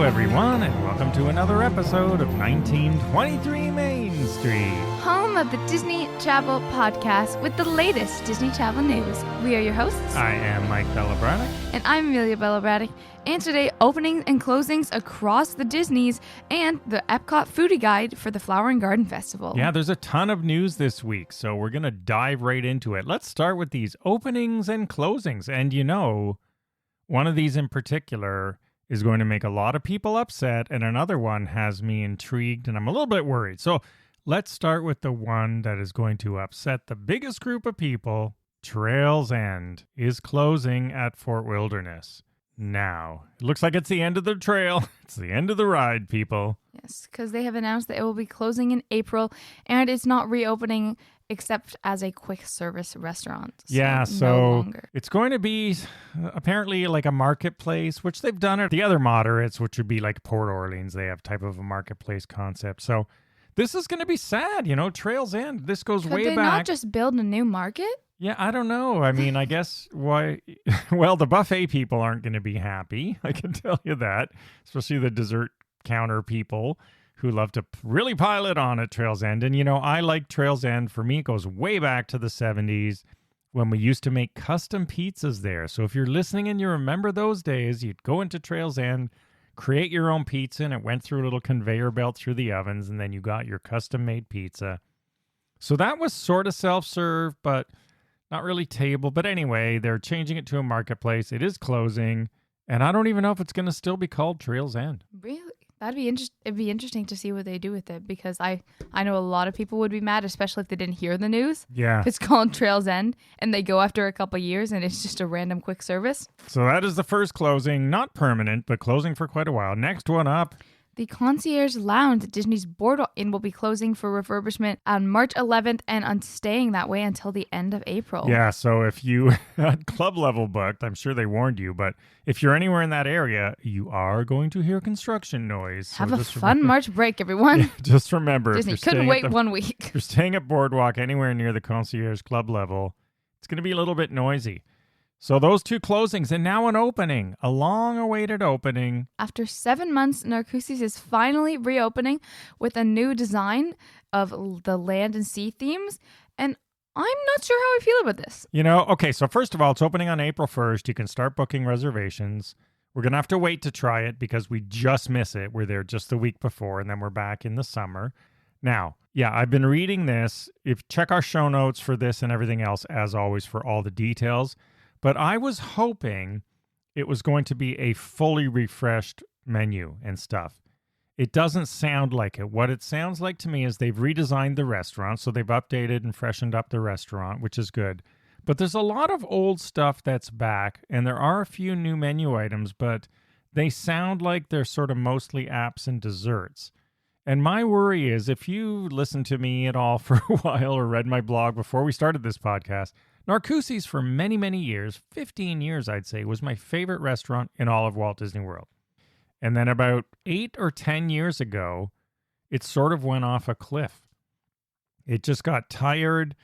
everyone, and welcome to another episode of 1923 Main Street. Home of the Disney Travel Podcast with the latest Disney travel news. We are your hosts. I am Mike Bellabraddock. And I'm Amelia Bellabraddock. And today, openings and closings across the Disneys and the EPCOT foodie guide for the Flower and Garden Festival. Yeah, there's a ton of news this week, so we're going to dive right into it. Let's start with these openings and closings. And you know, one of these in particular is going to make a lot of people upset, and another one has me intrigued, and I'm a little bit worried. So let's start with the one that is going to upset the biggest group of people. Trails End is closing at Fort Wilderness. Now, it looks like it's the end of the trail. It's the end of the ride, people. Yes, because they have announced that it will be closing in April, and it's not reopening except as a quick service restaurant. So no longer. It's going to be apparently like a marketplace, which they've done at the other moderates, which would be like Port Orleans. They have type of a marketplace concept. So this is going to be sad, you know, Trails End. This goes way Could they back. not just build a new market? Yeah, I don't know. I mean, I guess why? Well, the buffet people aren't going to be happy. I can tell you that, especially the dessert counter people who love to really pile it on at Trails End. And, you know, I like Trails End. For me, it goes way back to the 70s when we used to make custom pizzas there. So if you're listening and you remember those days, you'd go into Trails End, create your own pizza, and it went through a little conveyor belt through the ovens, and then you got your custom-made pizza. So that was sort of self-serve, but not really table. But anyway, they're changing it to a marketplace. It is closing, and I don't even know if it's going to still be called Trails End. Really? It'd be interesting to see what they do with it, because I know a lot of people would be mad, especially if they didn't hear the news. Yeah. If it's called Trails End and they go after a couple years and it's just a random quick service. So that is the first closing, not permanent, but closing for quite a while. Next one up. The Concierge Lounge at Disney's BoardWalk will be closing for refurbishment on March 11th and on staying that way until the end of April. Yeah, so if you had club level booked, I'm sure they warned you, but if you're anywhere in that area, you are going to hear construction noise. So Have a fun March break, everyone. Yeah, just remember, Disney couldn't wait 1 week. If you're staying at BoardWalk anywhere near the Concierge Club level, it's going to be a little bit noisy. So those two closings, and now an opening, a long-awaited opening. After 7 months, Narcoossee's is finally reopening with a new design of the land and sea themes, and I'm not sure how I feel about this. You know, okay, so first of all, it's opening on April 1st. You can start booking reservations. We're going to have to wait to try it because we just miss it. We're there just the week before, and then we're back in the summer. Now, yeah, I've been reading this. Check our show notes for this and everything else, as always, for all the details. But I was hoping it was going to be a fully refreshed menu and stuff. It doesn't sound like it. What it sounds like to me is they've redesigned the restaurant, so they've updated and freshened up the restaurant, which is good. But there's a lot of old stuff that's back, and there are a few new menu items, but they sound like they're sort of mostly apps and desserts. And my worry is, if you listened to me at all for a while or read my blog before we started this podcast, Narcoossee's for many, many years, 15 years I'd say, was my favorite restaurant in all of Walt Disney World. And then about 8 or 10 years ago, it sort of went off a cliff. It just got tired.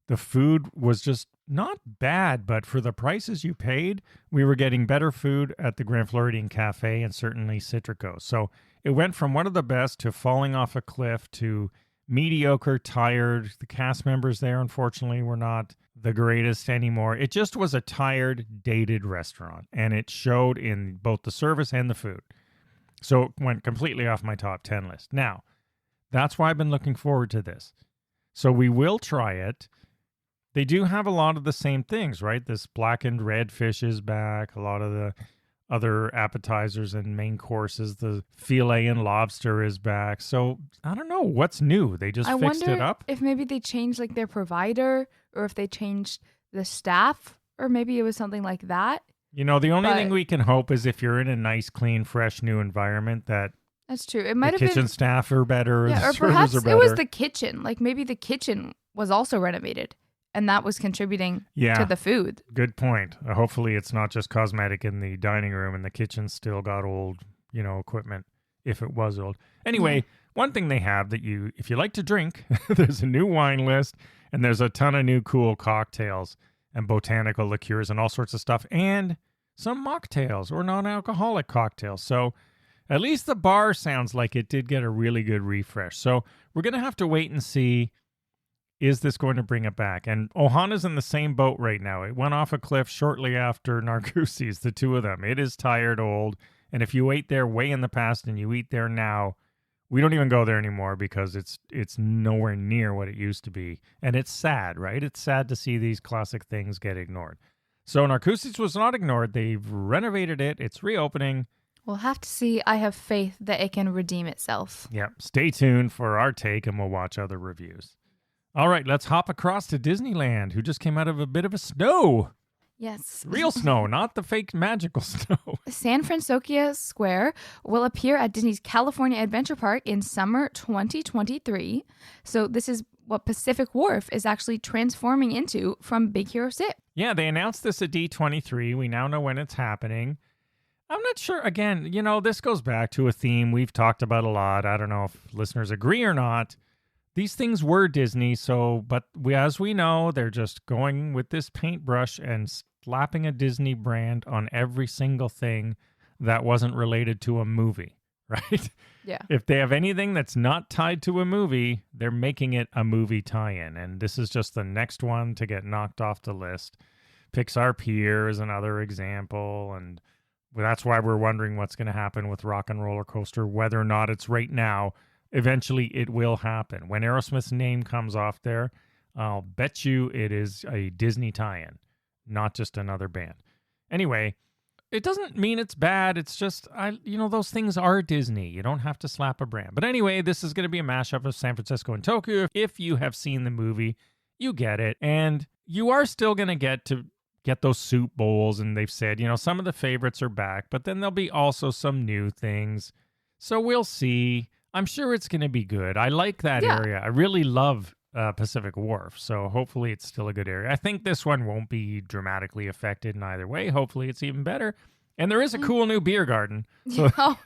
The food was just not bad, but for the prices you paid, we were getting better food at the Grand Floridian Cafe and certainly Citrico. So it went from one of the best to falling off a cliff to mediocre, tired. The cast members there, unfortunately, were not the greatest anymore. It just was a tired, dated restaurant, and it showed in both the service and the food. So it went completely off my top 10 list. Now, that's why I've been looking forward to this. So we will try it. They do have a lot of the same things, right? This blackened red fish is back. A lot of the other appetizers and main courses. The filet and lobster is back. So I don't know what's new. They just fixed it up. If maybe they changed like their provider, or if they changed the staff, or maybe it was something like that. You know, the only thing we can hope is if you're in a nice, clean, fresh, new environment that that's true. It might have been the kitchen staff are better, yeah, the or perhaps servers are better. It was the kitchen. Like maybe the kitchen was also renovated, and that was contributing to the food. Good point. Hopefully it's not just cosmetic in the dining room and the kitchen still got old, you know, equipment, if it was old. Anyway, one thing they have that if you like to drink, there's a new wine list, and there's a ton of new cool cocktails and botanical liqueurs and all sorts of stuff, and some mocktails or non-alcoholic cocktails. So At least the bar sounds like it did get a really good refresh. So we're going to have to wait and see, is this going to bring it back? And Ohana's in the same boat right now. It went off a cliff shortly after Narcoossee's, the two of them. It is tired, old. And if you ate there way in the past and you eat there now, we don't even go there anymore because it's nowhere near what it used to be. And it's sad, right? It's sad to see these classic things get ignored. So Narcoossee's was not ignored. They've renovated it. It's reopening. We'll have to see. I have faith that it can redeem itself. Yeah. Stay tuned for our take and we'll watch other reviews. All right, let's hop across to Disneyland, who just came out of a bit of a snow. Yes. Real snow, not the fake magical snow. San Francisco Square will appear at Disney's California Adventure Park in summer 2023. So this is what Pacific Wharf is actually transforming into from Big Hero 6. Yeah, they announced this at D23. We now know when it's happening. I'm not sure. Again, this goes back to a theme we've talked about a lot. I don't know if listeners agree or not. These things were Disney, but as we know, they're just going with this paintbrush and slapping a Disney brand on every single thing that wasn't related to a movie, right? Yeah. If they have anything that's not tied to a movie, they're making it a movie tie-in, and this is just the next one to get knocked off the list. Pixar Pier is another example, and that's why we're wondering what's going to happen with Rock and Roller Coaster, whether or not it's right now. Eventually, it will happen. When Aerosmith's name comes off there, I'll bet you it is a Disney tie-in, not just another band. Anyway, it doesn't mean it's bad. It's just, those things are Disney. You don't have to slap a brand. But anyway, this is going to be a mashup of San Francisco and Tokyo. If you have seen the movie, you get it. And you are still going to get those soup bowls. And they've said, some of the favorites are back, but then there'll be also some new things. So we'll see. I'm sure it's going to be good. I like that area. I really love Pacific Wharf, so hopefully it's still a good area. I think this one won't be dramatically affected in either way. Hopefully it's even better. And there is a cool new beer garden. So, well,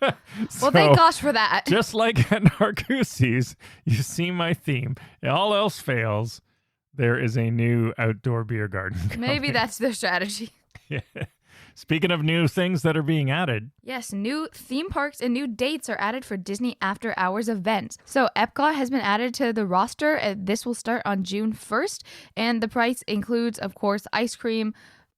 thank gosh for that. Just like at Narcoossee's, you see my theme. All else fails, there is a new outdoor beer garden coming. Maybe that's their strategy. Yeah. Speaking of new things that are being added. Yes, new theme parks and new dates are added for Disney After Hours events. So EPCOT has been added to the roster. This will start on June 1st. And the price includes, of course, ice cream,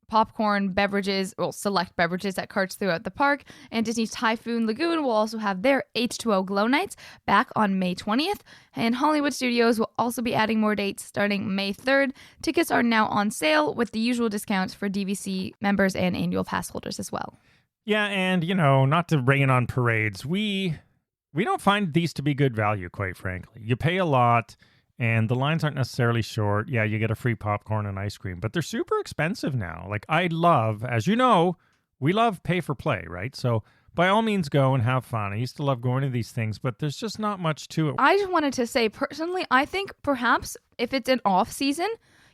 popcorn, beverages, select beverages at carts throughout the park. And Disney's Typhoon Lagoon will also have their H2O Glow Nights back on May 20th. And Hollywood Studios will also be adding more dates starting May 3rd. Tickets are now on sale with the usual discounts for DVC members and annual pass holders as well. Yeah, and, not to rain on parades, we don't find these to be good value, quite frankly. You pay a lot. And the lines aren't necessarily short. Yeah, you get a free popcorn and ice cream, but they're super expensive now. Like, I love, as you know, we love pay for play, right? So by all means, go and have fun. I used to love going to these things, but there's just not much to it. I just wanted to say, personally, I think perhaps if it's an off season,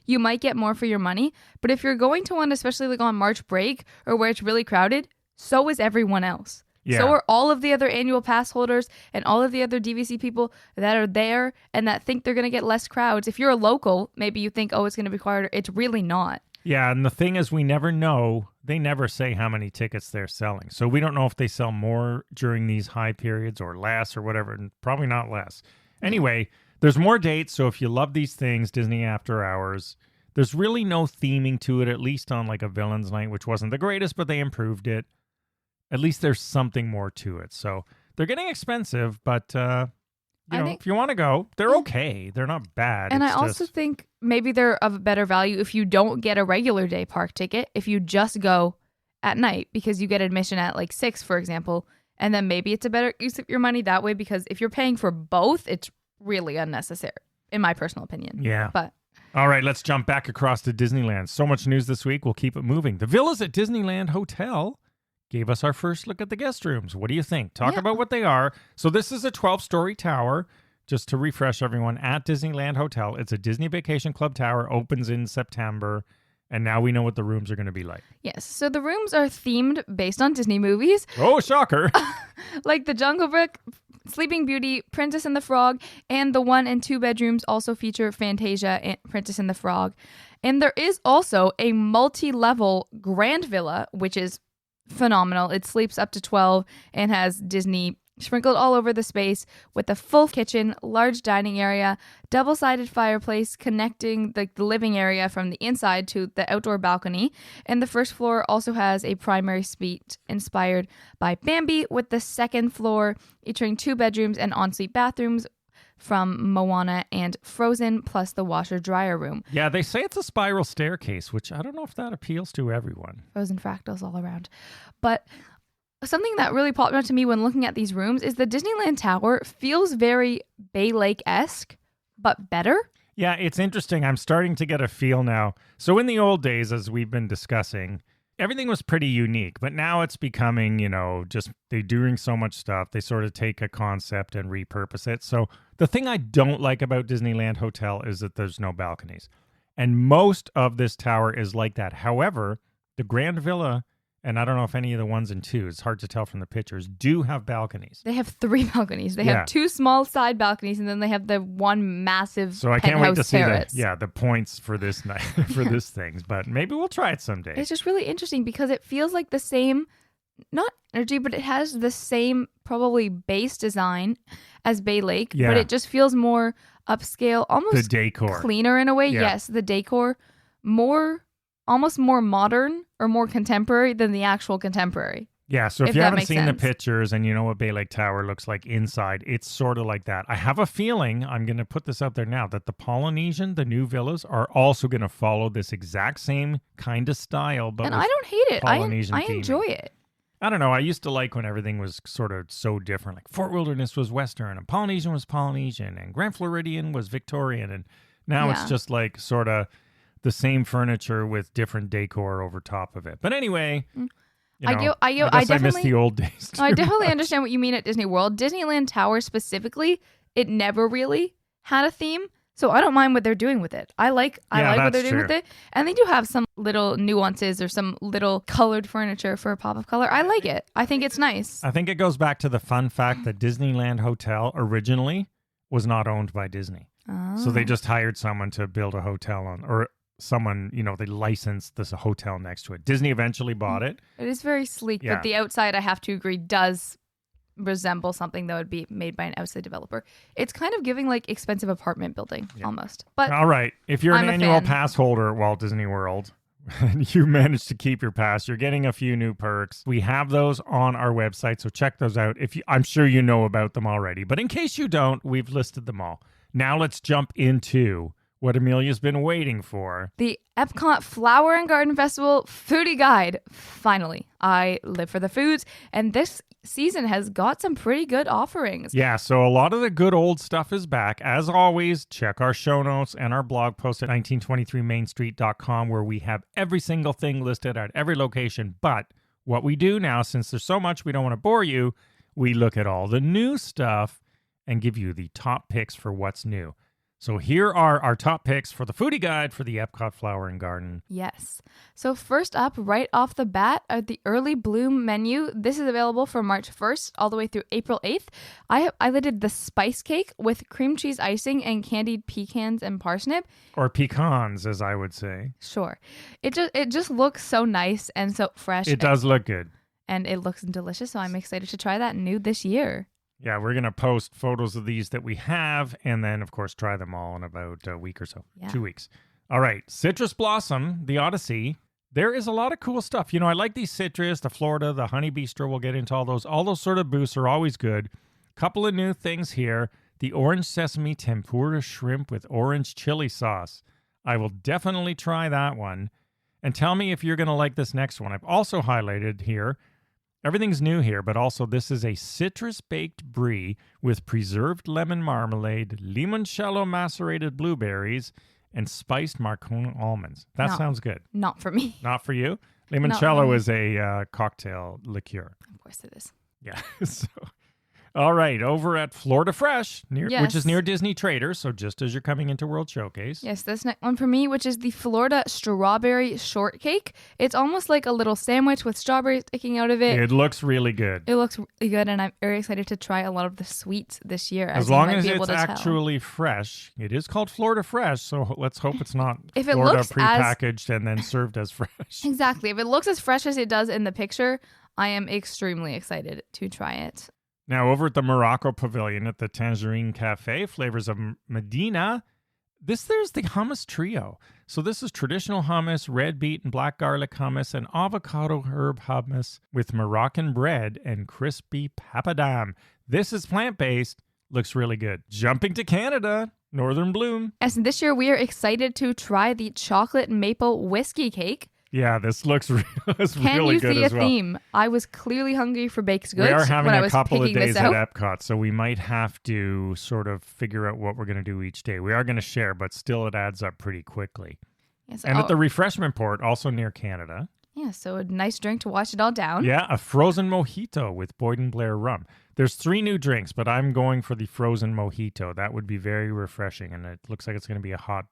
you might get more for your money. But if you're going to one, especially like on March break or where it's really crowded, so is everyone else. Yeah. So are all of the other annual pass holders and all of the other DVC people that are there and that think they're going to get less crowds. If you're a local, maybe you think, it's going to be quieter. It's really not. Yeah, and the thing is, we never know. They never say how many tickets they're selling. So we don't know if they sell more during these high periods or less or whatever, and probably not less. Anyway, there's more dates, so if you love these things, Disney After Hours, there's really no theming to it, at least on like a Villains Night, which wasn't the greatest, but they improved it. At least there's something more to it. So they're getting expensive, but if you want to go, they're okay. They're not bad. And I also think maybe they're of better value if you don't get a regular day park ticket, if you just go at night, because you get admission at like 6, for example, and then maybe it's a better use of your money that way, because if you're paying for both, it's really unnecessary, in my personal opinion. Yeah. But all right, let's jump back across to Disneyland. So much news this week. We'll keep it moving. The Villas at Disneyland Hotel gave us our first look at the guest rooms. What do you think? Talk about what they are. So this is a 12-story tower, just to refresh everyone, at Disneyland Hotel. It's a Disney Vacation Club tower, opens in September, and now we know what the rooms are going to be like. Yes, so the rooms are themed based on Disney movies. Oh, shocker. Like The Jungle Book, Sleeping Beauty, Princess and the Frog, and the 1 and 2 bedrooms also feature Fantasia and Princess and the Frog. And there is also a multi-level Grand Villa, which is phenomenal. It sleeps up to 12 and has Disney sprinkled all over the space with a full kitchen, large dining area, double-sided fireplace connecting the living area from the inside to the outdoor balcony. And the first floor also has a primary suite inspired by Bambi, with the second floor featuring 2 bedrooms and ensuite bathrooms from Moana and Frozen, plus the washer-dryer room. Yeah, they say it's a spiral staircase, which I don't know if that appeals to everyone. Frozen fractals all around. But something that really popped out to me when looking at these rooms is the Disneyland Tower feels very Bay Lake-esque, but better. Yeah, it's interesting. I'm starting to get a feel now. So in the old days, as we've been discussing, everything was pretty unique, but now it's becoming, just they're doing so much stuff. They sort of take a concept and repurpose it. So the thing I don't like about Disneyland Hotel is that there's no balconies. And most of this tower is like that. However, the Grand Villa, and I don't know if any of the ones and two, it's hard to tell from the pictures, do have balconies. They have 3 balconies. They have 2 small side balconies, and then they have the one massive So I can't wait to see terrace. the points for this night for this thing. But maybe we'll try it someday. It's just really interesting because it feels like the same, not energy, but it has the same probably base design as Bay Lake, but it just feels more upscale, almost the decor cleaner in a way. Yes, the decor almost more modern or more contemporary than the actual contemporary. Yeah, so if you haven't seen the pictures and you know what Bay Lake Tower looks like inside, it's sort of like that. I have a feeling, I'm going to put this out there now, that the Polynesian, the new villas, are also going to follow this exact same kind of style. But I don't hate it. Polynesian I theming. enjoy it. I don't know. I used to like when everything was sort of so different. Like Fort Wilderness was Western and Polynesian was Polynesian and Grand Floridian was Victorian. And now it's just like sort of the same furniture with different decor over top of it. But anyway, I guess I miss the old days too. I definitely understand what you mean at Disney World. Disneyland Tower specifically, it never really had a theme. So I don't mind what they're doing with it. I like what they're doing with it. And they do have some little nuances or some little colored furniture for a pop of color. I like it. I think it's nice. I think it goes back to the fun fact that Disneyland Hotel originally was not owned by Disney. Oh. So they just hired someone to build a hotel or someone, they licensed this hotel next to it. Disney eventually bought it. It is very sleek, but the outside, I have to agree, does resemble something that would be made by an outside developer. It's kind of giving like expensive apartment building almost. But all right, if you're an annual fan. pass holder at Walt Disney World and you managed to keep your pass, you're getting a few new perks. We have those on our website, so check those out. I'm sure you know about them already, but in case you don't, we've listed them all. Now let's jump into what Amelia's been waiting for. The EPCOT Flower and Garden Festival Foodie Guide. Finally, I live for the foods, and this season has got some pretty good offerings. Yeah, so a lot of the good old stuff is back. As always, check our show notes and our blog post at 1923mainstreet.com, where we have every single thing listed at every location. But what we do now, since there's so much we don't want to bore you, we look at all the new stuff and give you the top picks for what's new. So here are our top picks for the foodie guide for the EPCOT Flower and Garden. Yes. So first up, right off the bat, are the early bloom menu. This is available from March 1st all the way through April 8th. I did the spice cake with cream cheese icing and candied pecans and parsnip. Or pecans, as I would say. Sure. It just looks so nice and so fresh. It does look good. And it looks delicious, so I'm excited to try that new this year. Yeah, we're going to post photos of these that we have and then, of course, try them all in about a week or so. Yeah. 2 weeks. All right. Citrus Blossom, the Odyssey. There is a lot of cool stuff. I like these citrus, the Florida, the Honey Bistro. We'll get into all those. All those sort of booths are always good. Couple of new things here. The Orange Sesame Tempura Shrimp with Orange Chili Sauce. I will definitely try that one. And tell me if you're going to like this next one. I've also highlighted here. Everything's new here, but also this is a citrus-baked brie with preserved lemon marmalade, limoncello macerated blueberries, and spiced Marcona almonds. That sounds good. Not for me. Not for you? Limoncello is a cocktail liqueur. Of course it is. Yeah. So All right, over at Florida Fresh, which is Yes. near Disney Traders, so just as you're coming into World Showcase. Yes, this next one for me, which is the Florida Strawberry Shortcake. It's almost like a little sandwich with strawberries sticking out of it. It looks really good. It looks really good, and I'm very excited to try a lot of the sweets this year. As long as it's actually fresh. It is called Florida Fresh, so let's hope it's not If it Florida looks prepackaged and then served as fresh. Exactly. If it looks as fresh as it does in the picture, I am extremely excited to try it. Now, over at the Morocco Pavilion at the Tangerine Cafe, flavors of Medina, there's the hummus trio. So this is traditional hummus, red beet and black garlic hummus, and avocado herb hummus with Moroccan bread and crispy papadam. This is plant-based. Looks really good. Jumping to Canada, Northern Bloom. Yes, and this year we are excited to try the chocolate maple whiskey cake. Yeah, this looks really good as well. Can you see a theme? I was clearly hungry for baked goods. We are having when I a was couple of picking days this at out. EPCOT, so we might have to sort of figure out what we're going to do each day. We are going to share, but still it adds up pretty quickly. Yes, And at the refreshment port, also near Canada. Yeah, so a nice drink to wash it all down. Yeah, a frozen mojito with Boyd and Blair rum. There's 3 new drinks, but I'm going for the frozen mojito. That would be very refreshing, and it looks like it's going to be a hot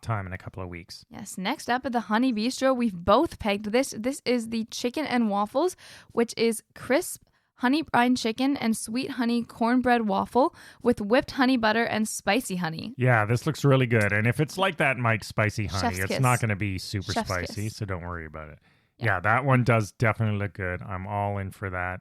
time in a couple of weeks. Yes, next up at the Honey Bistro, we've both pegged this. This is the chicken and waffles, which is crisp honey brine chicken and sweet honey cornbread waffle with whipped honey butter and spicy honey. Yeah, this looks really good. And if it's like that, Mike, spicy honey, Chef's it's kiss. not going to be super Chef's spicy, kiss. so don't worry about it. Yeah. Yeah, that one does definitely look good. I'm all in for that.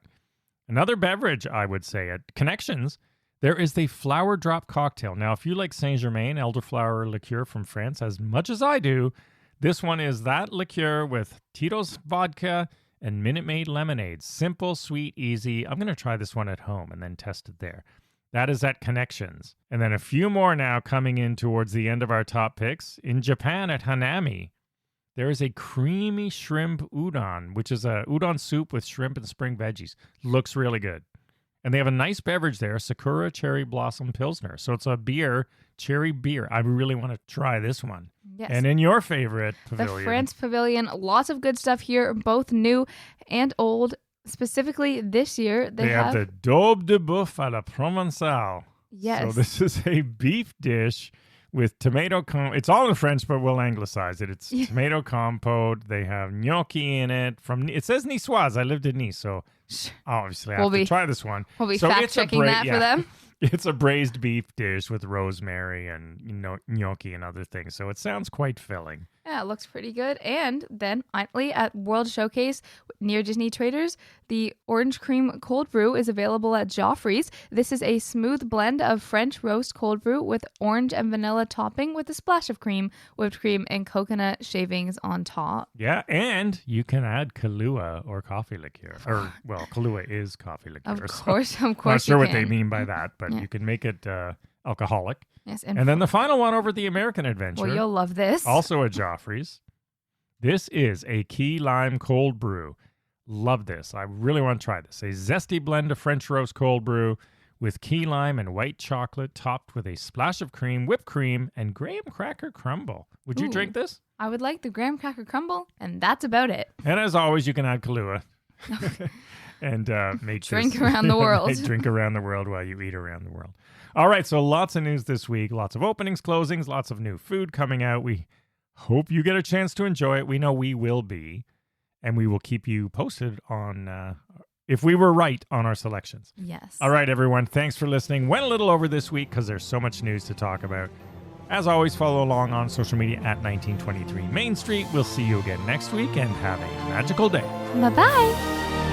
Another beverage, I would say, at Connections, there is the flower drop cocktail. Now, if you like Saint-Germain elderflower liqueur from France as much as I do, this one is that liqueur with Tito's vodka and Minute Maid lemonade. Simple, sweet, easy. I'm going to try this one at home and then test it there. That is at Connections. And then a few more now coming in towards the end of our top picks. In Japan at Hanami, there is a creamy shrimp udon, which is a udon soup with shrimp and spring veggies. Looks really good. And they have a nice beverage there, Sakura Cherry Blossom Pilsner. So it's a beer, cherry beer. I really want to try this one. Yes. And in your favorite pavilion. The France Pavilion, lots of good stuff here, both new and old. Specifically this year, they have the daube de boeuf à la Provençale. Yes. So this is a beef dish with tomato it's all in French, but we'll anglicize it. It's tomato compote. They have gnocchi in it. It says Niçoise. I lived in Nice, so obviously I have to try this one. We'll be so fact-checking that for them. It's a braised beef dish with rosemary and gnocchi and other things. So it sounds quite filling. Yeah, it looks pretty good. And then finally at World Showcase near Disney Traders, the orange cream cold brew is available at Joffrey's. This is a smooth blend of French roast cold brew with orange and vanilla topping with a splash of cream, whipped cream, and coconut shavings on top. Yeah, and you can add Kahlua or coffee liqueur. Or, well, Kahlua is coffee liqueur. Of course. Not sure what they mean by that, but you can make it alcoholic. Yes, and then the final one over at the American Adventure. Well, you'll love this. Also at Joffrey's. This is a key lime cold brew. Love this. I really want to try this. A zesty blend of French roast cold brew with key lime and white chocolate topped with a splash of cream, whipped cream, and graham cracker crumble. Would you drink this? I would like the graham cracker crumble, and that's about it. And as always, you can add Kahlua. And drink around the world. Drink around the world while you eat around the world. All right, so lots of news this week. Lots of openings, closings, lots of new food coming out. We hope you get a chance to enjoy it. We know we will be. And we will keep you posted on if we were right on our selections. Yes. All right, everyone. Thanks for listening. Went a little over this week because there's so much news to talk about. As always, follow along on social media at 1923 Main Street. We'll see you again next week and have a magical day. Bye-bye.